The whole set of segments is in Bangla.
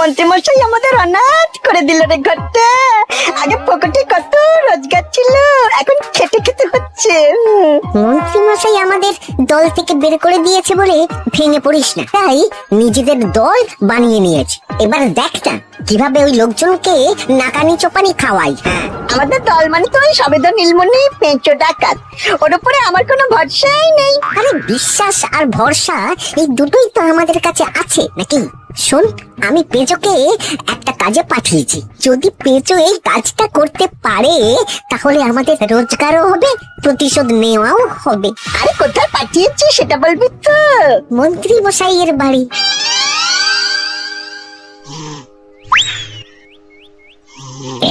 মন্ত্রী মশাই আমাদের অনাথ করে দিল রে ঘরটা। আগে পকেটে কত রোজগার ছিল, এখন খেটে খেতে হচ্ছে। মন্ত্রী মশাই আমাদের দল থেকে বের করে দিয়েছে বলে ভেঙে পড়িস না, তাই নিজেদের দল বানিয়ে নিয়েছে। এবার দেখ না কিভাবে ওই লোকজনকে নাকানি চোপানি খাওয়াই। আমাদের দল মানে তো ওই সবেদা নীলমণি পেঁচো ডাকাত, ওর উপরে আমার কোনো ভরসাই নেই। আরে বিশ্বাস আর ভরসা এই দুটোই তো আমাদের কাছে আছে নাকি? শোন, আমি পেঁচোকে একটা কাজে পাঠিয়েছি। যদি পেঁচো এই কাজটা করতে পারে তাহলে আমাদের রোজগারও হবে, প্রতিশোধ নেওয়াও হবে। আরে কোথায় পাঠিয়েছি সেটা বলবি তো? মন্ত্রী মশাইয়ের বাড়ি।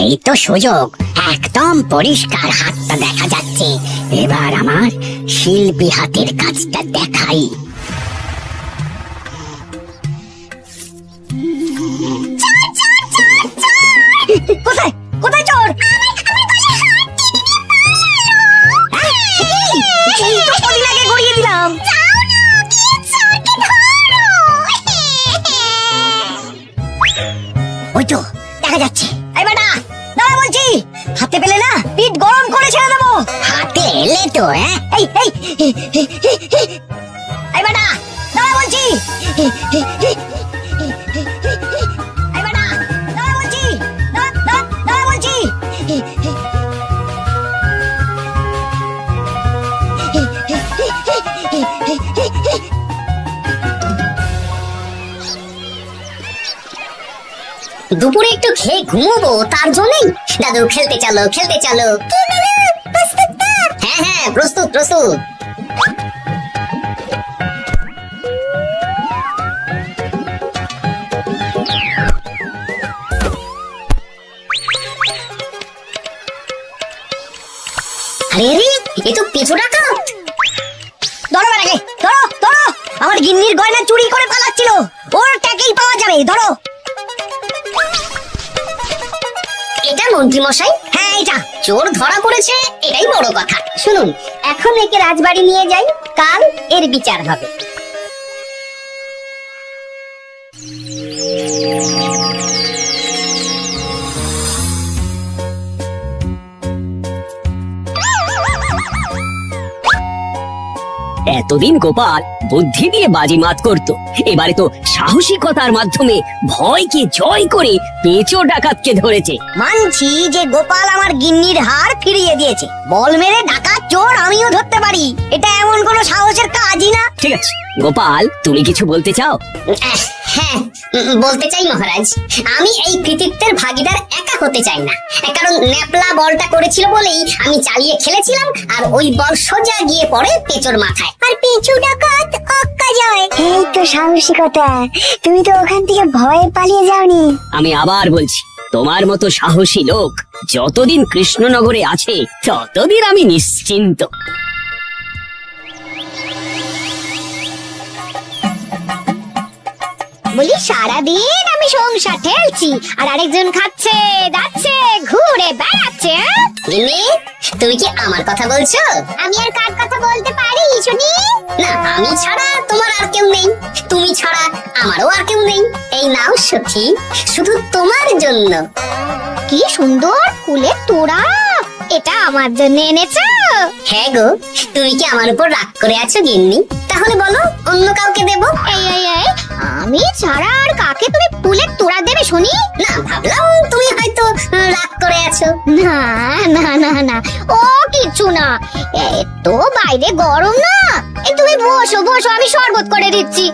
এই তো সুযোগ, একদম পরিষ্কার হাতটা দেখা যাচ্ছে। এবার আমার শিল্পী হাতের কাজটা দেখাই। কোথায় কোথায় চোর? কদিন আগে গড়িয়ে দিলাম। ওই তো দেখা যাচ্ছে। এই বেটা দাঁড়া বলছি, হাতে পেলে না পিঠ গরম করে ছেড়ে দেবো। হাতে এলে তো এই বেটা দাঁড়া বলছি। এই বেটা দাঁড়া বলছি, দাঁড়া বলছি। দুপুরে একটু খেয়ে ঘুমোবো, তার জন্যই। দাদু খেলতে চলো, খেলতে চলো। হ্যাঁ হ্যাঁ প্রস্তুত প্রস্তুত। আরে আরে এ তো পিছু ডাকাত। ধরো বেটাকে, ধরো ধরো। আমার গিন্নির গয়না চুরি করে পালাচ্ছিল, ওর ট্যাকেই পাওয়া যাবে। ধরো। এটা মন্ত্রী মশাই? হ্যাঁ এটা। চোর ধরা পড়েছে, এটাই বড় কথা। শুনুন, এখন একে রাজবাড়ি নিয়ে যাই, কাল এর বিচার হবে। এতদিন গোপাল বুদ্ধি দিয়ে বাজিমাত করত, এবারে তো সাহসিকতার মাধ্যমে ভয়কে জয় করে পেঁচো ডাকাতকে ধরেছে। মানছি যে গোপাল আমার গিন্নির হার ফিরিয়ে দিয়েছে, বল মেরে ডাকাত চোর আমিও ধরতে পারি, এটা এমন কোনো সাহসের কাজই না। ঠিক আছে গোপাল, তুমি কিছু বলতে চাও? হ্যাঁ বলতে চাই মহারাজ, আমি এই কৃতিত্বের ভাগীদার একা হতে চাই না। কারণ ন্যাপলা বলটা করেছিল বলেই আমি চালিয়ে খেলেছিলাম, আর ওই বল সোজা গিয়ে পড়ে পেঁচোর মাথায়। আর পিছু ডাকাত অক্কা যায়। এই তো সাহসিকতা, তুমি তো ওখান থেকে ভয়ে পালিয়ে যাওনি। আমি আবার বলছি, তোমার মতো সাহসী লোক যতদিন কৃষ্ণনগরে আছে ততদিন আমি নিশ্চিন্ত। বলি সারাদিন আমি সংসার ঠেলছি আর আরেকজন খাচ্ছে যাচ্ছে ঘুরে বেড়াচ্ছে। গিন্নি তুমি কি আমার কথা বলছো? আমি আর কার কথা বলতে পারি শুনি? না, আমি ছাড়া তোমার আর কেউ নেই, তুমি ছাড়া আমারও আর কেউ নেই। এই নাও সখী, শুধু তোমার জন্য। কি সুন্দর ফুলের তোড়া, এটা আমার জন্য এনেছো? হ্যাঁ গো, তুমি কি আমার উপর রাগ করে আছো গিন্নি? তাহলে বলো অন্য কাউকে দেবো। এই আমি ছাড়া আর কাকে তুমি ফুলের তোড়া দেবে শুনি? না, ভাবলাম তুমি হয়তো রাগ করে আছো। না না না না, ও কিছু না, তো বাইরে গরম না। এই তুমি বসো বসো, আমি শরবত করে দিচ্ছি।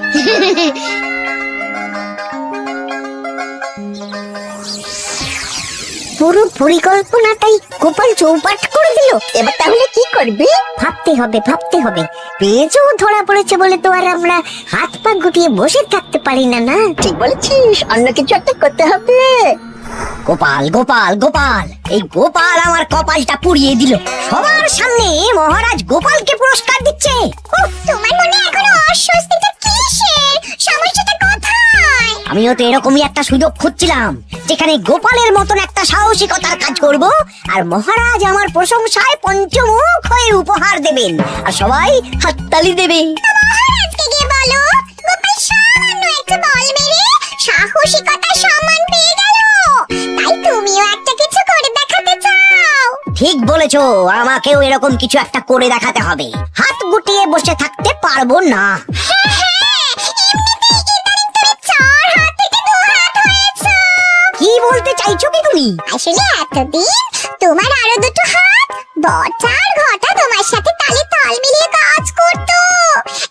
পুরো পরিকল্পনাটাই গোপাল চৌপাট করে দিল। এবার তাহলে কি করবি? ভাবতে হবে ভাবতে হবে। পেঁচো ধরা পড়েছে বলে তো আর আমরা হাত পা গুটিয়ে বসে থাকতে পারি না। না ঠিক বলেছিস, অন্য কিছু একটা করতে হবে। গোপাল গোপাল গোপাল, এই গোপাল আমার কপালটা পুড়িয়ে দিল। সবার সামনে মহারাজ গোপালকে পুরস্কার দিচ্ছে। তোমার মনে এখনো অস্বস্তিটা কিসের? সমস্যাটা কোথায়? আমিও তো এরকমই একটা সুযোগ খুঁজছিলাম, যেখানে গোপালের মতন একটা সাহসিকতার কাজ করব, আর মহারাজ আমার প্রশংসায় পঞ্চমুখ হয়ে উপহার দেবেন, আর সবাই হাততালি দেবে। মহারাজকে গিয়ে বলো গোপাল সামান্য একটা বল মেরে সাহসিকতার সম্মান পেয়ে গেল, তাই তুমিও একটা কিছু করে দেখাতে চাও। ঠিক বলেছো, আমাকেও এরকম কিছু একটা করে দেখাতে হবে। হাত গুটিয়ে বসে থাকতে পারবো না। কি বলতে চাইছো কি তুমি? আসলে এতদিন তোমার আরো দুটো হাত বটা আর ঘটা তোমার সাথে তালে তাল মিলিয়ে কাজ করতো,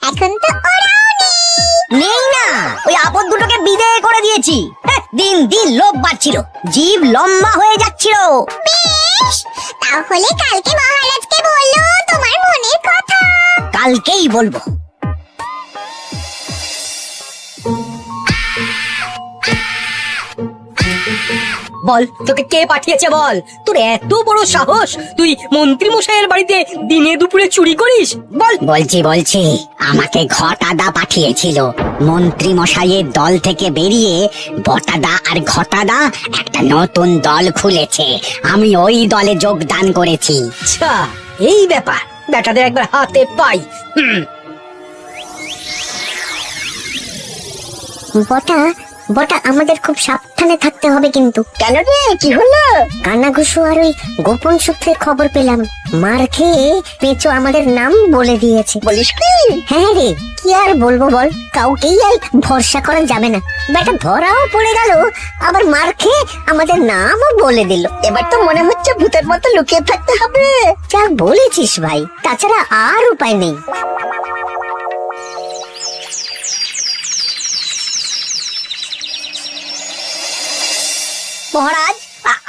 এখন তো ওরাও নেই না। ওই আপদ দুটোকে বিদায় করে দিয়েছি। দিন দিন লোভ বাড়ছিল, জীব লম্বা হয়ে যাচ্ছিল। বেশ, তাহলে কালকে মহারাজকে বললো তোমার মনের কথা। কালকেই বলবো। বল, তোকে কে পাঠিয়েছে বল? তোর এত বড় সাহস, তুই মন্ত্রী মশাইয়ের বাড়িতে দিনে দুপুরে চুরি করিস? বল। বলছি আমাকে ঘটাদা পাঠিয়েছিল। মন্ত্রী মশাইয়ের দল থেকে বেরিয়ে বটাদা আর ঘটাদা একটা নতুন দল খুলেছে, আমি ওই দলে যোগদান করেছি। আচ্ছা, এই ব্যাপার। বেটাদের একবার হাতে পাই। বটা আমাদের খুব সাবধানে থাকতে হবে কিন্তু। কেন রে, কি হলো? কানাঘুষো আর ওই গোপন সূত্রে খবর পেলাম, মার খেয়ে পেঁচো আমাদের নাম বলে দিয়েছে। বলিস কি? হ্যাঁ রে, কি আর বলবো বল, কাউকেই আর ভরসা করা যাবে না। বেটা ধরাও পড়ে গেল, আবার মার খেয়ে আমাদের নামও বলে দিল। এবার তো মনে হচ্ছে ভূতের মতো লুকিয়ে থাকতে হবে। যা বলেছিস ভাই, তাছাড়া আর উপায় নেই। মহারাজ,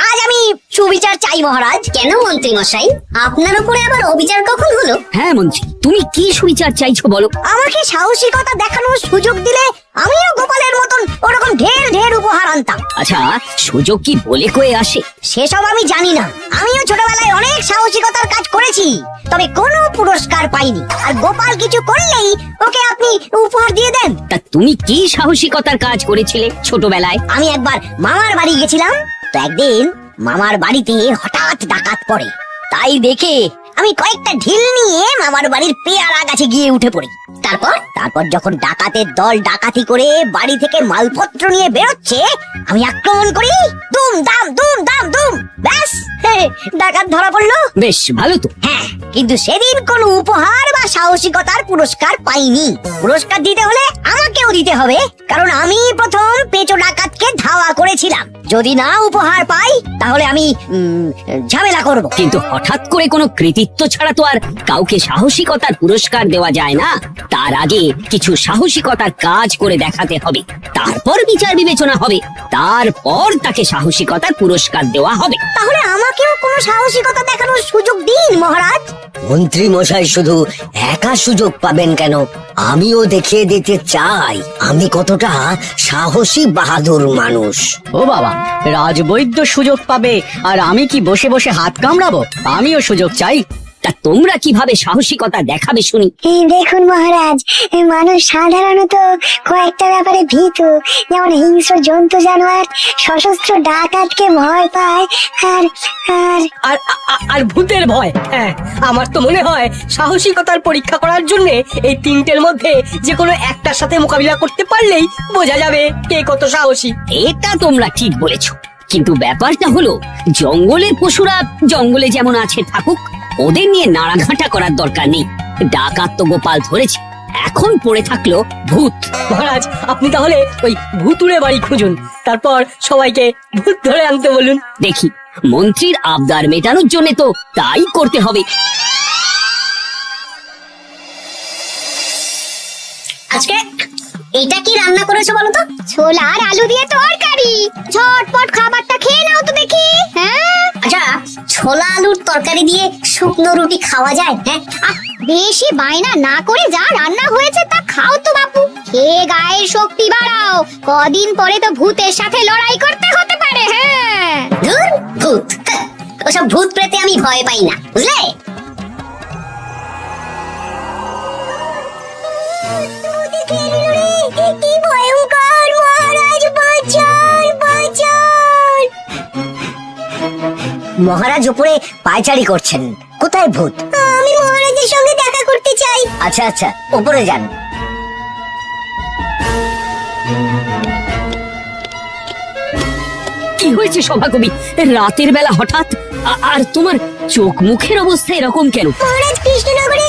আজ আমি সুবিচার চাই মহারাজ। কেন মন্ত্রী মশাই, আপনার উপরে আবার অবিচার কখন হলো? হ্যাঁ মন্ত্রী, তুমি কি সুবিচার চাইছো বলো? আমাকে সাহসিকতা দেখানোর সুযোগ দিলে আমিও গোপালের মতন ওরকম ঢের ঢের উপহার আনতাম। আচ্ছা, সুযোগ কি বলে কয়ে আসে? সেসব আমি জানি না, আমিও ছোটবেলায় অনেক সাহসিকতার কাজ করেছি, তবে কোনো পুরস্কার পাইনি। আর গোপাল কিছু করলেই ওকে আপনি উপহার দিয়ে দেন। তা তুমি কি সাহসিকতার কাজ করেছিলে ছোটবেলায়? আমি একবার মামার বাড়ি গেছিলাম, তো একদিন মামার বাড়িতে হঠাৎ ডাকাত পড়ে। তাই দেখে আমি কয়েকটা ঢিল নিয়ে মামার বাড়ির পেয়ারা গাছে গিয়ে উঠে পড়ি। তারপর যখন ডাকাতের দল ডাকাতি করে বাড়ি থেকে মালপত্র নিয়ে বেরোচ্ছে, আমি আক্রমণ করি। দুম দাম দুম দাম দুম, ব্যাস ডাকাত ধরা পড়লো। বেশ ভালো তো। হ্যাঁ, কিন্তু সেদিন কোনো উপহার বা সাহসিকতার পুরস্কার পাইনি। পুরস্কার দিতে হলে আমাকেও দিতে হবে, কারণ আমি প্রথম পেঁচো ডাকাতকে ধাওয়া করেছিলাম। যদি না উপহার পাই তাহলে আমি ঝামেলা করব। কিন্তু হঠাৎ করে কোনো কৃতিত্ব ছাড়া তো আর কাউকে সাহসিকতার পুরস্কার দেওয়া যায় না। তার আগে কিছু সাহসিকতার কাজ করে দেখাতে হবে, তারপর বিচার বিবেচনা হবে, তারপর তাকে সাহসিকতার পুরস্কার দেওয়া হবে। তাহলে আমাকেও কোনো সাহসিকতা দেখানোর সুযোগ দিন মহারাজ। মন্ত্রী মশাই শুধু একা সুযোগ পাবেন কেন, আমিও দেখিয়ে দিতে চাই আমি কতটা সাহসী বাহাদুর মানুষ। ও বাবা, রাজবৈদ্য সুযোগ পাবে আর আমি কি বসে বসে হাত কামড়াবো? আমিও সুযোগ চাই। তা তোমরা কিভাবে সাহসিকতা দেখাবে শুনি? দেখুন মহারাজ, মানুষ সাধারণত কয়েকটা ব্যাপারে ভীতু, যেমন হিংস্র জন্তু জানোয়ার, সশস্ত্র ডাকাতকে ভয় পায়, আর আর আর আর ভূতের ভয়। হ্যাঁ, আমার তো মনে হয় সাহসিকতার পরীক্ষা করার জন্য এই তিনটের মধ্যে যে কোনো একটার সাথে মোকাবিলা করতে পারলেই বোঝা যাবে কে কত সাহসী। এটা তোমরা ঠিক বলেছো, কিন্তু ব্যাপারটা হলো জঙ্গলের পশুরা জঙ্গলে যেমন আছে থাকুক, ওদের নিয়ে নাড়াঘাটা করার দরকার নেই। ডাকাত তো গোপাল ধরেছে, এখন পড়ে থাকলো ভূত। মহারাজ, আপনি তাহলে ওই ভূতুড়ে বাড়ি খুঁজুন, তারপর সবাইকে ভূত ধরে আনতে বলুন। দেখি, মন্ত্রীর আবদার মেটানোর জন্য তো তাই করতে হবে। আজকে এটা কি রান্না করেছো বলো তো? ছোলা আর আলু দিয়ে তরকারি। ঝটপট খাবারটা খেয়ে নাও তো দেখি। হ্যাঁ, আচ্ছা, ছোলা আলুর তরকারি দিয়ে শুকনো রুটি খাওয়া যায়? হ্যাঁ, বেশি বায়না না করে যা রান্না হয়েছে তা খাও তো বাপু। খেয়ে গায়ের শক্তি বাড়াও, কদিন পরে তো ভূতের সাথে লড়াই করতে হতে পারে। হ্যাঁ, ধুর, ভূত, ওসব ভূত প্রেতে আমি ভয় পাই না, বুঝলে? কি ভয়ঙ্কর! মহারাজ বাঁচান, বাঁচান! মহারাজ উপরে পায়চারি করছেন, কোথায় ভূত? আমি মহারাজের সঙ্গে দেখা করতে চাই। আচ্ছা আচ্ছা, উপরে যান। কি হয়েছে সভাকবি? রাতের বেলা হঠাৎ আর তোমার চোখ মুখের অবস্থা এরকম কেন? মহারাজ, কৃষ্ণনগরে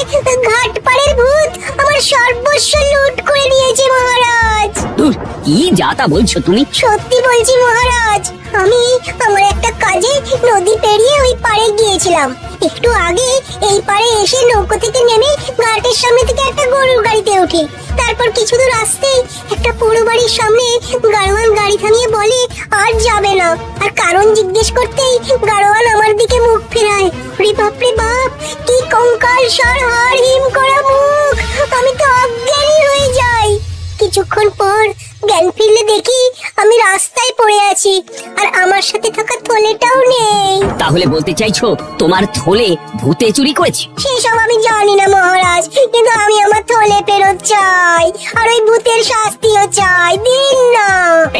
ঘাট পাড়ের ভূত আমার সর্বস্ব লুট করে নিয়েছে মহারাজ। ধুর, কি যা তা বলছো তুমি? সত্যি বলছি মহারাজ, আমি আমার একটা কাজে নদী পেরিয়ে ওই পাড়ে গিয়েছিলাম। একটু আগে এই পাড়ে এসে নৌকো থেকে নেমে ঘাটের সামনে থেকে একটা গরুর গাড়িতে উঠি। তারপর কিছু দূর আসতেই একটা পুরো বাড়ির সামনে গাড়োয়ান গাড়ি থামিয়ে বলে আর যাবে না। আর কারণ জিজ্ঞেস করতেই গাড়োয়ান আমার দিকে মুখ ফেরায়। রে বাপ রে বাপ, কি কঙ্কাল সার হাড় হিম করা মুখ! আমি তো অজ্ঞানী হয়ে যাই। কিছুক্ষণ পর জ্ঞান ফিরলে দেখি আমি রাস্তায় পড়ে আছি, আর আমার সাথে থাকা থলেটাও নেই। তাহলে বলতে চাইছো তোমার থলে ভূতে চুরি করেছে? সেসব আমি জানি না মহারাজ, কিন্তু আমি আমার থলে ফেরত চাই, আর ওই ভূতের শাস্তিও চাই। দিন না।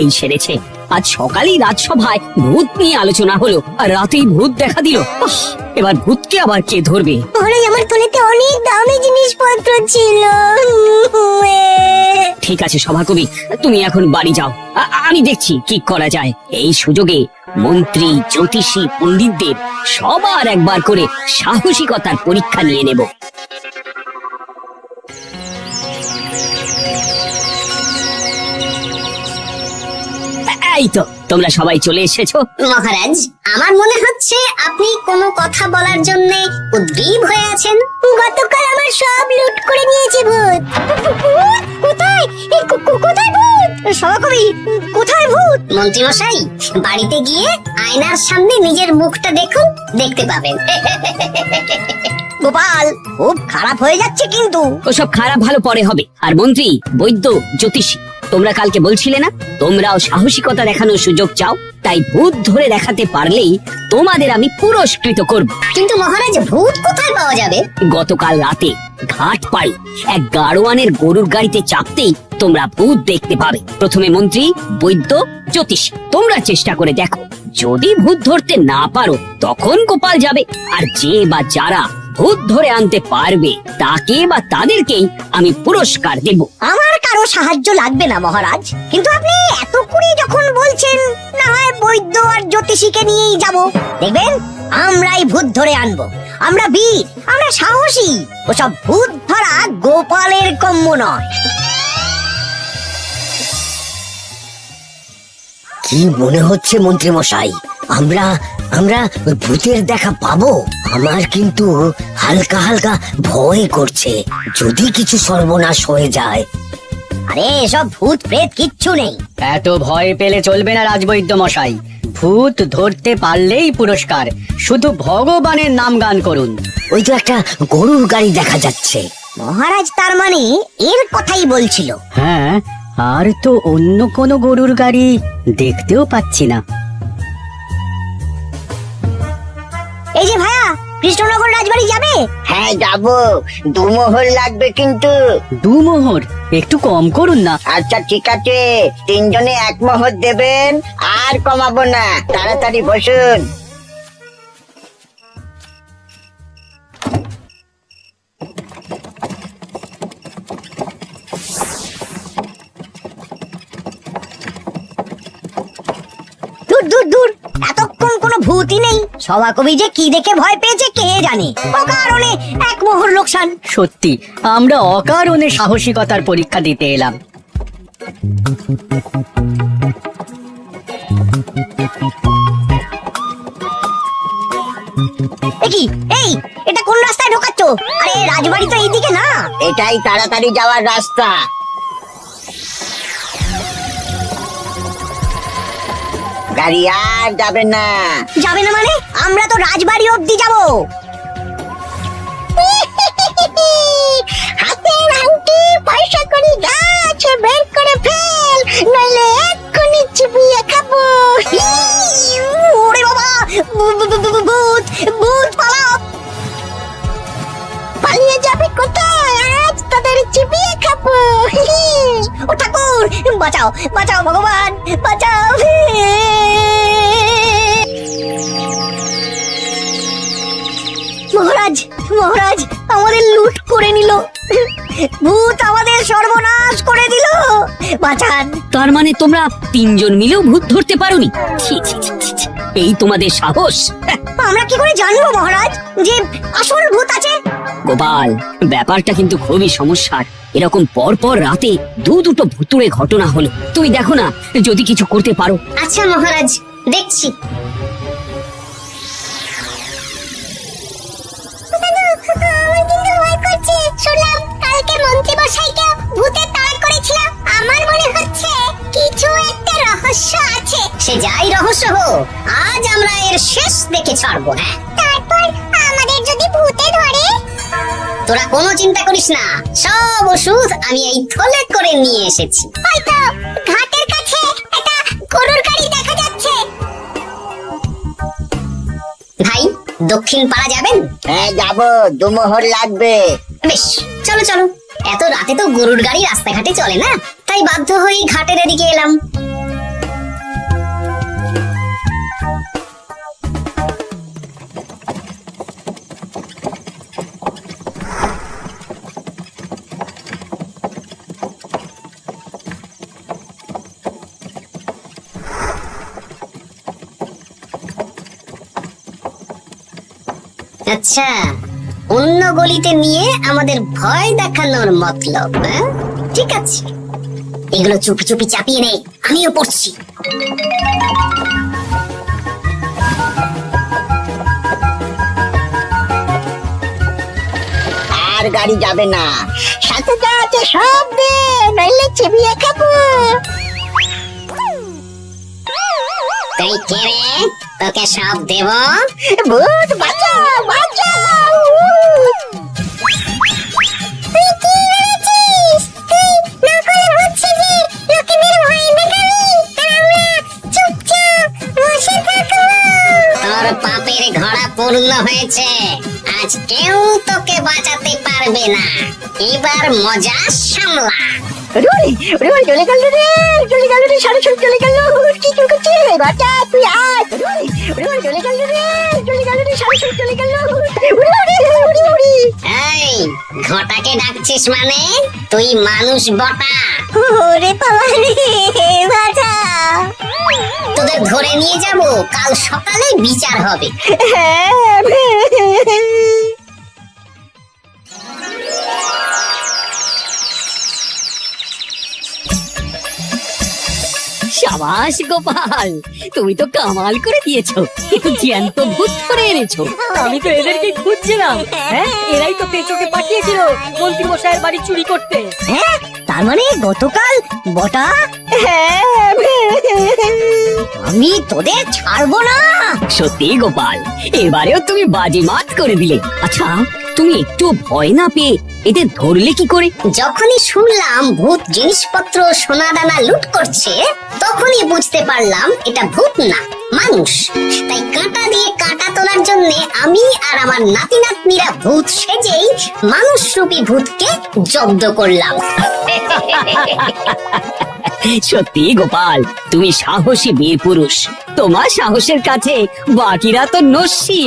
এই সেরেছে, আজ সকালেই রাজসভায় ভূত নিয়ে আলোচনা হলো আর রাতেই ভূত দেখা দিল। উফ, এবার ভূতকে আবার কে ধরবে? মহারাজ, আমার থলেতে অনেক দামি জিনিসপত্র ছিল। ঠিক আছে সভাকবি, তুমি এখন বাড়ি যাও, আমি দেখছি কি করা যায়। এই সুযোগে মন্ত্রী, জ্যোতিষী, পণ্ডিতদের সবার একবার করে সাহসিকতার পরীক্ষা নিয়ে নেব। এই তো তোমরা সবাই চলে এসেছো। মহারাজ, আমার মনে হচ্ছে আপনি কোনো কথা বলার জন্য উদ্গ্রীব হয়ে আছেন। গতকাল আমার সব লুট করে নিয়েছে ভূত। কোথায়? কোথায় ভূত? সভাকবি, কোথায় ভূত? মন্ত্রী মশাই, বাড়িতে গিয়ে আয়নার সামনে নিজের মুখটা দেখুন, দেখতে পাবেন। গোপাল, খুব খারাপ হয়ে যাচ্ছে কিন্তু। ওসব খারাপ ভালো পরে হবে। আর মন্ত্রী, বৈদ্য, জ্যোতিষী, তোমরা কালকে বলছিলে না তোমরাও সাহসিকতা দেখানোর সুযোগ চাও? তাই ভূত ধরে দেখাতে পারলেই তোমাদের আমি পুরস্কৃত করব। কিন্তু মহারাজ, ভূত কোথায় পাওয়া যাবে? গতকাল রাতে ঘাট পাড়ে এক গাড়োয়ানের গরুর গাড়িতে চাপতেই তোমরা ভূত দেখতে পাবে। প্রথমে মন্ত্রী, বৈদ্য, জ্যোতিষ, তোমরা চেষ্টা করে দেখো। যদি ভূত ধরতে না পারো তখন গোপাল যাবে, আর যে বা যারা ভূত ধরে আনতে পারবে তাকে বা তাদেরকেই আমি পুরস্কার দেব। আমার কারো সাহায্য লাগবে না মহারাজ, কিন্তু আপনি এত করে যখন বলছেন, না হয় বৈদ্য আর জ্যোতিষীকে নিয়েই যাব। দেখবেন, আমরাই ভূত ধরে আনবো। আমরা বীর, আমরা সাহসী। ওসব ভূত ধরা গোপালের কম্য নয়। কি মনে হচ্ছে মন্ত্রী মশাই, আমরা আমরা ওই ভূতের দেখা পাবো? আমার কিন্তু হালকা হালকা ভয় করছে, যদি কিছু সর্বনাশ হয়ে যায়। আরে এসব ভূত প্রেত কিচ্ছু নেই। এত ভয় পেলে চলবে না রাজবৈদ্য মশাই। ভূত ধরতে পারলেই পুরস্কার, শুধু ভগবানের নাম গান করুন। ওই তো একটা গরুর গাড়ি দেখা যাচ্ছে। মহারাজ তার মানে এর কথাই বলছিল। হ্যাঁ, আর তো অন্য কোনো গরুর গাড়ি দেখতেও পাচ্ছি না। এই যে ভাইয়া, কৃষ্ণনগর রাজবাড়ি যাবে? হ্যাঁ যাবো, 2 মোহর লাগবে কিন্তু। 2 মোহর একটু কম করুন না। আচ্ছা ঠিক আছে, 3 জনে 1 মোহর দেবেন, আর কমাবো না। তাড়াতাড়ি বসুন। দূর দূর দূর, এতক্ষণ কোনো ভূতই নেই। সভাকবি যে কি দেখে ভয় পেয়েছে কে জানে। অকারণে 1 মোহর লোকসান। সত্যি আমরা অকারণে সাহসিকতার পরীক্ষা দিতে এলাম। কি এই, এটা কোন রাস্তায় ঢোকাচ্ছ? আরে রাজবাড়ি তো এইদিকে না। এটাই তাড়াতাড়ি যাওয়ার রাস্তা। গাড়ি আর যাবে না। যাবে না মানে? আমরা তো রাজবাড়ি অবধি যাবো। হাতের আংটি, পয়সা করে গাছ বের করে ফেল, নইলে এক্ষুনি চিবিয়ে খাবো। ওরে বাবা, ভূত ভূত পালাও। পালিয়ে যাবে কোথায়? আজ তাদের চিবিয়ে খাবো। ও ঠাকুর, বাঁচাও বাঁচাও, ভগবান বাঁচাও। মহারাজ, মহারাজ আমাদের লুট করে নিল। ভূত আমাদের সর্বনাশ করে দিল, বাঁচান। তার মানে তোমরা তিনজন মিলেও ভূত ধরতে পারোনি? ছি, ছি, ছি, ছি, ছি। এই তোমাদের সাহস? আমরা কি করে জানবো মহারাজ যে আসল ভূত আছে? গোপাল, ব্যাপারটা কিন্তু খুবই সমস্যার। এরকম পর পর রাতে দুটো ভুতুড়ে ঘটনা হলো। তুমি দেখো না, যদি কিছু করতে পারো। আচ্ছা মহারাজ, দেখছি। শুনলাম কালকে মন্ত্রী মশাইকে ভূতে তাড়া করেছিল। আমার মনে হচ্ছে কিছু একটা রহস্য আছে। সে যাই রহস্য হোক, আজ আমরা এর শেষ দেখে ছাড়বো। হ্যাঁ, তারপর আমাদের যদি ভূতে ধরে? তোরা কোনো চিন্তা করিস না, সব ওষুধ আমি এই থলে করে নিয়ে এসেছি। হয়তো ঘাটের কাছে একটা গরুর গাড়ি দেখা যাচ্ছে। ভাই, দক্ষিণ পাড়া যাবেন? হ্যাঁ যাবো, 2 মোহর লাগবে। বেশ, চলো চলো। এত রাতে তো গরুর গাড়ি রাস্তাঘাটে চলে না, তাই বাধ্য হয়ে ঘাটের এদিকে এলাম। আচ্ছা, অন্য গলিতে নিয়ে আমাদের ভয় দেখানোর মতলব। হ্যাঁ, ঠিক আছে, এগুলো চুপি চুপি চাপিয়ে নে, আমিও পড়ছি। আর গাড়ি যাবে না, সাথে যা আছে সব দে, নইলে চিবিয়ে খাবো। তুই কে রে? তোকে সব দেব। ভূত বাঁচাও, বাঁচাও। তুই কি ভেবেছিস? তুই নকল ভূত সেজে লোকেদের ভয় দেখাবি, আর আমরা চুপচাপ বসে থাকবো? তোর পাপের ঘোড়া পূর্ণ হয়েছে, আজ কেউ তোকে বাঁচাতে পারবে না। এবার মজা সামলা। রুই রুই চলে গেল রে, চলে গেল রে, সারা সব চলে গেল। কি করছিস রে বাচ্চা, তুই আয়। রুই রুই চলে গেল রে, চলে গেল রে, সারা সব চলে গেল। উড়ি উড়ি। এই, ঘটাকে ডাকছিস মানে? তুই মানুষ বটা। ওরে বাবা রে, বাঁচা। তোদের ধরে নিয়ে যাব, কাল সকালে বিচার হবে। সাবাস গোপাল, তুমি তো কামাল করে দিয়েছো। একটু জ্যান্ত ভূত ধরে এনেছো। আমি তো এদেরকে খুঁজছিলাম। হ্যাঁ, এরাই তো পেচোকে পাঠিয়েছিল মন্ত্রী মশাইয়ের বাড়ি চুরি করতে। হ্যাঁ, তার মানে গতকাল বটা? আমি তোদের ছাড়বো না। সত্যি গোপাল, এবারেও তুমি বাজিমাত করে দিলে। আচ্ছা, তুমি একটু ভয় না পেয়ে এদের ধরলে কি করে? যখনই শুনলাম ভূত জিনিসপত্র সোনা দানা লুট করছে, তখনই বুঝতে পারলাম এটা ভূত না, মানুষ। তাই কাঁটা দিয়ে কাঁটা তোলার জন্য আমি আর আমার নাতি নাতনিরা ভূত সেজেই মানুষ রূপী ভূতকে জব্দ করলাম। সত্যি গোপাল, তুমি সাহসী বীর পুরুষ। তোমার সাহসের কাছে বাকিরা তো নস্যি।